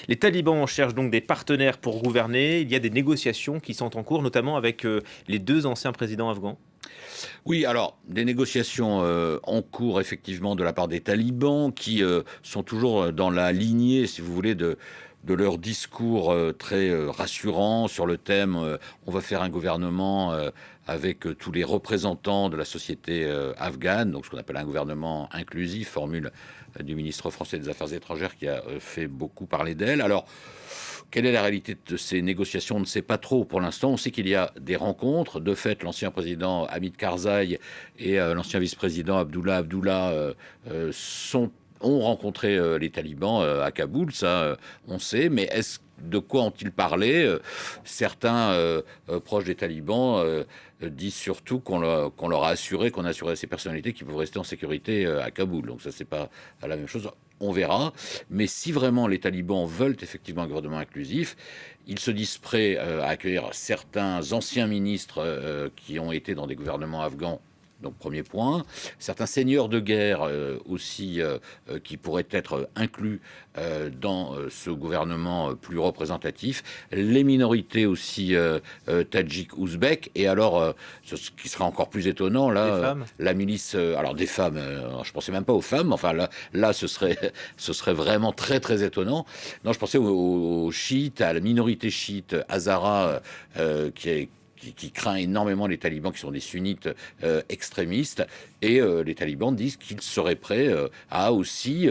Les talibans cherchent donc des partenaires pour gouverner. Il y a des négociations qui sont en cours, notamment avec les deux anciens présidents afghans. Oui, alors des négociations en cours effectivement de la part des talibans qui sont toujours dans la lignée, si vous voulez, de leur discours très rassurant sur le thème on va faire un gouvernement avec tous les représentants de la société afghane, donc ce qu'on appelle un gouvernement inclusif, formule du ministre français des Affaires étrangères qui a fait beaucoup parler d'elle. Alors, quelle est la réalité de ces négociations? On ne sait pas trop pour l'instant. On sait qu'il y a des rencontres. De fait, l'ancien président Hamid Karzai et l'ancien vice-président Abdullah Abdullah ont rencontré les talibans à Kaboul, ça on sait, mais de quoi ont-ils parlé? Certains proches des talibans disent surtout qu'on leur a assuré, qu'on a assuré à ces personnalités qui peuvent rester en sécurité à Kaboul. Donc ça, c'est pas la même chose. On verra. Mais si vraiment les talibans veulent effectivement un gouvernement inclusif, ils se disent prêts à accueillir certains anciens ministres qui ont été dans des gouvernements afghans. Donc, premier point. Certains seigneurs de guerre aussi qui pourraient être inclus dans ce gouvernement plus représentatif. Les minorités aussi tadjiks, ouzbeks. Et alors, ce qui sera encore plus étonnant, là, la milice... alors, des femmes, je pensais même pas aux femmes. Enfin, là ce serait vraiment très, très étonnant. Non, je pensais aux chiites, à la minorité chiite Hazara qui craint énormément les talibans, qui sont des sunnites extrémistes, et les talibans disent qu'ils seraient prêts à aussi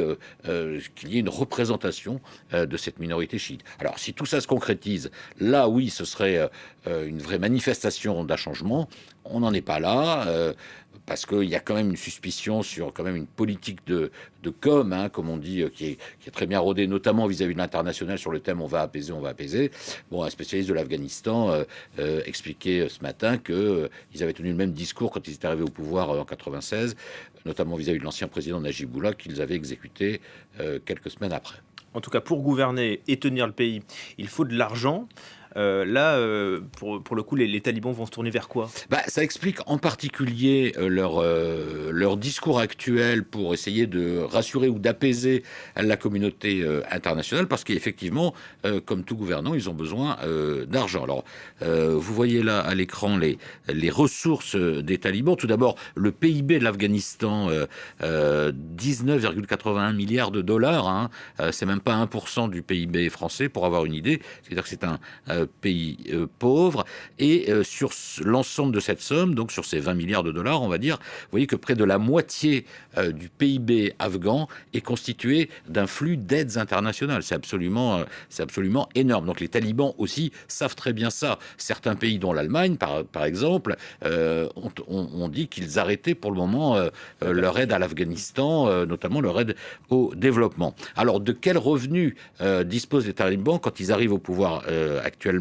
qu'il y ait une représentation de cette minorité chiite. Alors, si tout ça se concrétise, là, oui, ce serait une vraie manifestation d'un changement. On n'en est pas là, parce qu'il y a quand même une suspicion sur quand même une politique de com, hein, comme on dit, qui est très bien rodée, notamment vis-à-vis de l'international sur le thème on va apaiser, on va apaiser. Bon, un spécialiste de l'Afghanistan expliquait ce matin qu'ils avaient tenu le même discours quand ils étaient arrivés au pouvoir en 96, notamment vis-à-vis de l'ancien président Najibullah, qu'ils avaient exécuté quelques semaines après. En tout cas, pour gouverner et tenir le pays, il faut de l'argent. Pour le coup, les talibans vont se tourner vers quoi? Ça explique en particulier leur discours actuel pour essayer de rassurer ou d'apaiser la communauté internationale, parce qu'effectivement, comme tout gouvernant, ils ont besoin d'argent. Alors, vous voyez là à l'écran les ressources des talibans. Tout d'abord, le PIB de l'Afghanistan, 19,81 milliards de dollars. Hein, c'est même pas 1% du PIB français, pour avoir une idée. C'est-à-dire que c'est un pays pauvre, et sur l'ensemble de cette somme, donc sur ces 20 milliards de dollars, on va dire, vous voyez que près de la moitié du PIB afghan est constitué d'un flux d'aides internationales. C'est absolument énorme. Donc les talibans aussi savent très bien ça. Certains pays, dont l'Allemagne, par exemple, ont dit qu'ils arrêtaient pour le moment leur aide à l'Afghanistan, notamment leur aide au développement. Alors, de quels revenus disposent les talibans quand ils arrivent au pouvoir actuellement?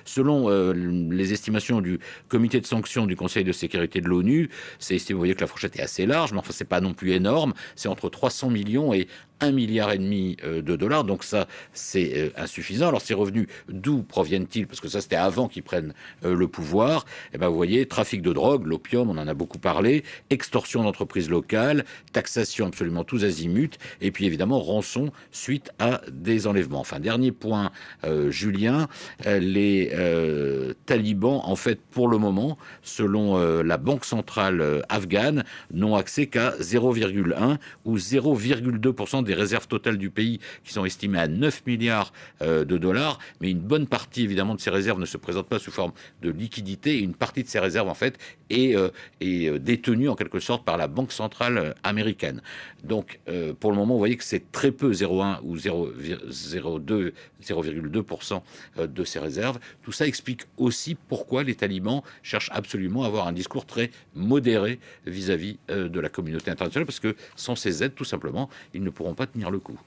Selon les estimations du comité de sanctions du Conseil de sécurité de l'ONU, vous voyez que la fourchette est assez large, mais enfin, c'est pas non plus énorme. C'est entre 300 millions et 1,5 milliard de dollars, donc ça c'est insuffisant. Alors ces revenus, d'où proviennent-ils? Parce que ça c'était avant qu'ils prennent le pouvoir. Et ben vous voyez, trafic de drogue, l'opium, on en a beaucoup parlé, extorsion d'entreprises locales, taxation absolument tous azimuts, et puis évidemment rançon suite à des enlèvements. Enfin, dernier point, Julien, les talibans, en fait, pour le moment, selon la Banque centrale afghane, n'ont accès qu'à 0,1 ou 0,2% des réserves totales du pays, qui sont estimées à 9 milliards de dollars, mais une bonne partie évidemment de ces réserves ne se présente pas sous forme de liquidité, et une partie de ces réserves en fait est détenue en quelque sorte par la Banque centrale américaine. Donc pour le moment, vous voyez que c'est très peu, 0,1 ou 0,2% de ces réserves. Tout ça explique aussi pourquoi les talibans cherchent absolument à avoir un discours très modéré vis-à-vis de la communauté internationale, parce que sans ces aides, tout simplement, ils ne pourront pas tenir le coup.